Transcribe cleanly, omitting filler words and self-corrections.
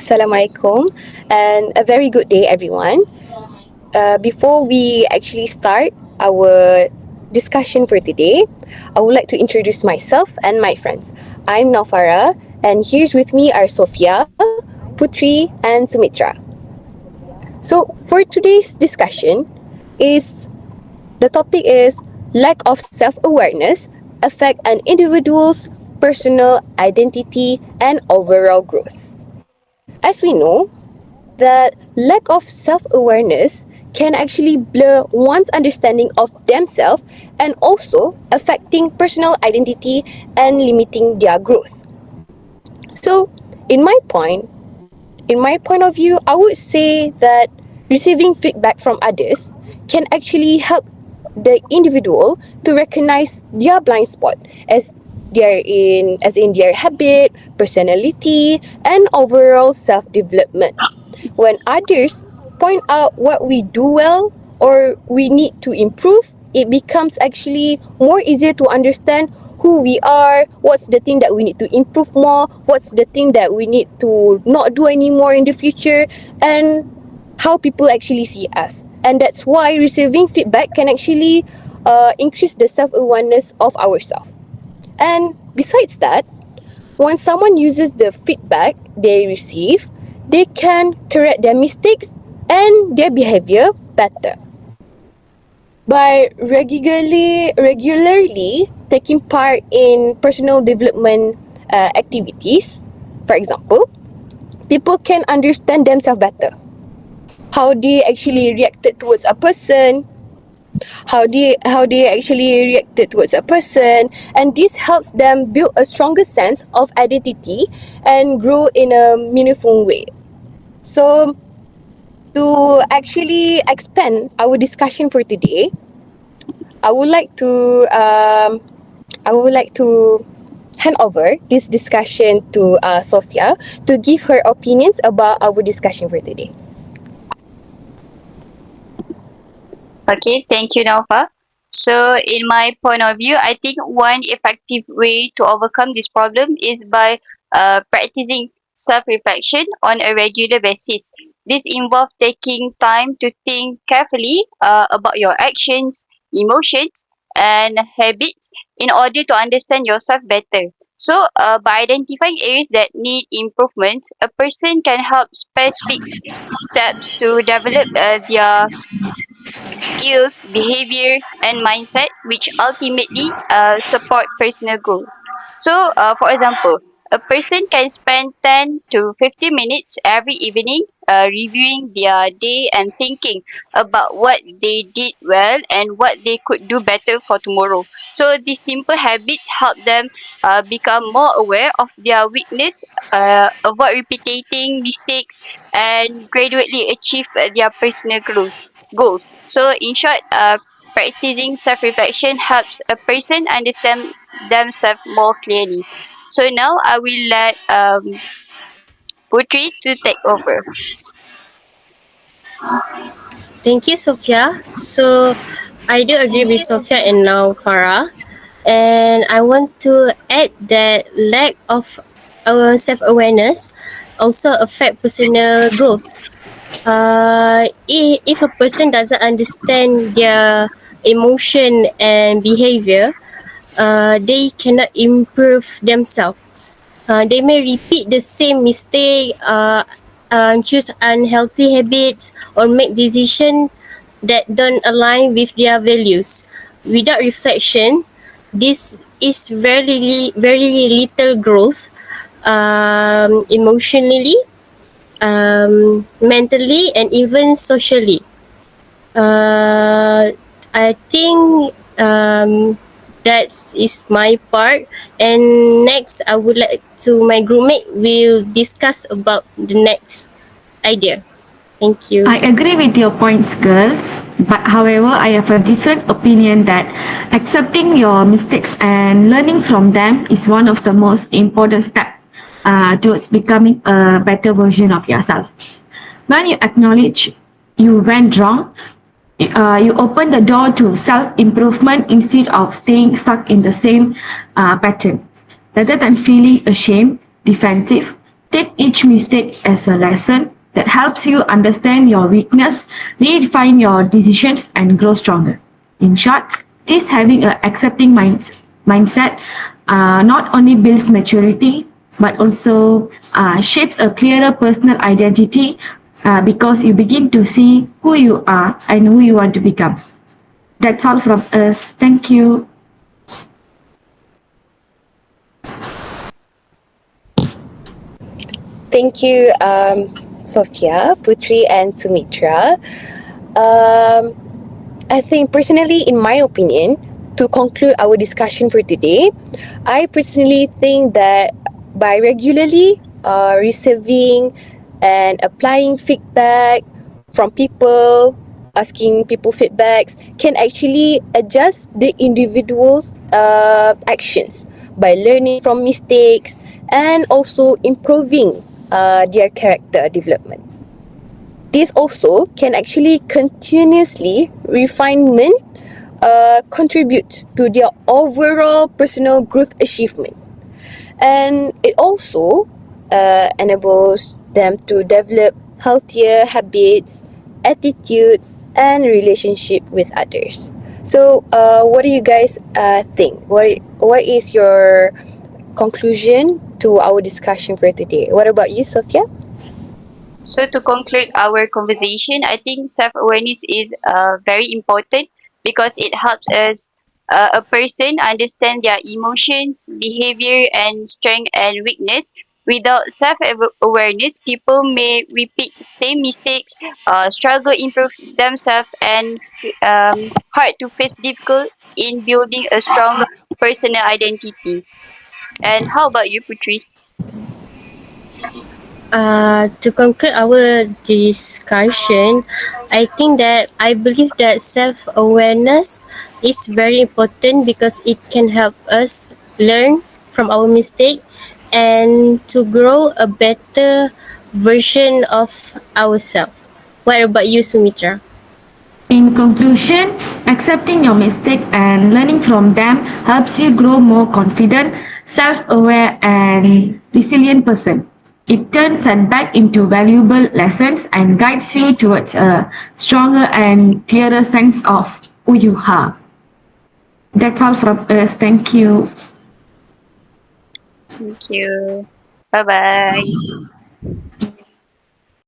Assalamualaikum, and a very good day, everyone. Before we actually start our discussion for today, I would like to introduce myself and my friends. I'm Naufara, and here's with me are Sophia, Putri, and Sumitra. So, for today's discussion, is the topic is lack of self-awareness affect an individual's personal identity and overall growth. As we know, that lack of self awareness can actually blur one's understanding of themselves and also affecting personal identity and limiting their growth. So, in my point, in my point of view, I would say that receiving feedback from others can actually help the individual to recognize their blind spot as in their habit, personality, and overall self-development. When others point out what we do well or we need to improve, it becomes actually more easier to understand who we are, what's the thing that we need to improve more, what's the thing that we need to not do anymore in the future, and how people actually see us. And that's why receiving feedback can actually increase the self-awareness of ourselves. And besides that, when someone uses the feedback they receive, they can correct their mistakes and their behavior better. By regularly taking part in personal development activities, for example, people can understand themselves better. How they actually reacted towards a person, how they actually reacted towards a person, and this helps them build a stronger sense of identity and grow in a meaningful way. So, to actually expand our discussion for today, I would like to hand over this discussion to Sophia to give her opinions about our discussion for today. Okay, thank you, Naufa. So, in my point of view, I think one effective way to overcome this problem is by practicing self reflection on a regular basis. This involves taking time to think carefully about your actions, emotions, and habits in order to understand yourself better. So, by identifying areas that need improvement, a person can help specific steps to develop their skills, behavior, and mindset, which ultimately support personal growth. So, for example, a person can spend 10 to 50 minutes every evening reviewing their day and thinking about what they did well and what they could do better for tomorrow. So, these simple habits help them become more aware of their weakness, avoid repeating mistakes, and gradually achieve their personal growth goals. So, in short, practicing self reflection helps a person understand themselves more clearly. So, now I will let Putri to take over. Thank you, Sophia. So, I do agree with Sophia and now Farah. And I want to add that lack of our self-awareness also affect personal growth. If a person doesn't understand their emotion and behavior, they cannot improve themselves. They may repeat the same mistake, choose unhealthy habits, or make decisions that don't align with their values. Without reflection, this is very little growth emotionally, mentally, and even socially. I think that is my part. And next, I would like to my groupmate will discuss about the next idea. Thank you. I agree with your points, girls. But however, I have a different opinion that accepting your mistakes and learning from them is one of the most important steps towards becoming a better version of yourself. When you acknowledge you went wrong, you open the door to self-improvement instead of staying stuck in the same pattern. Rather than feeling ashamed, defensive, Take each mistake as a lesson that helps you understand your weakness, redefine your decisions, and grow stronger. In short, this having a accepting mindset not only builds maturity but also shapes a clearer personal identity because you begin to see who you are and who you want to become. That's all from us. Thank you. Thank you, Sophia, Putri, and Sumitra. Um, I think personally, in my opinion, to conclude our discussion for today, I personally think that by regularly receiving and applying feedback from people, asking people feedbacks, can actually adjust the individual's actions by learning from mistakes and also improving their character development. This also can actually continuously refinement contribute to their overall personal growth achievement, and it also enables them to develop healthier habits, attitudes, and relationship with others. So, what do you guys think? What is your conclusion to our discussion for today? What about you, Sophia? So to conclude our conversation, I think self-awareness is very important because it helps us a person understand their emotions, behavior, and strength and weakness. Without self-awareness, people may repeat same mistakes, struggle improve themselves, and hard to face difficult in building a strong personal identity. And how about you, Putri? To conclude our discussion, I believe that self awareness is very important because it can help us learn from our mistake and to grow a better version of ourselves. What about you, Sumitra? In conclusion, accepting your mistake and learning from them helps you grow more confident, self-aware and resilient person. It turns setback into valuable lessons and guides you towards a stronger and clearer sense of who you are. That's all from us. Thank you. Thank you. Bye bye.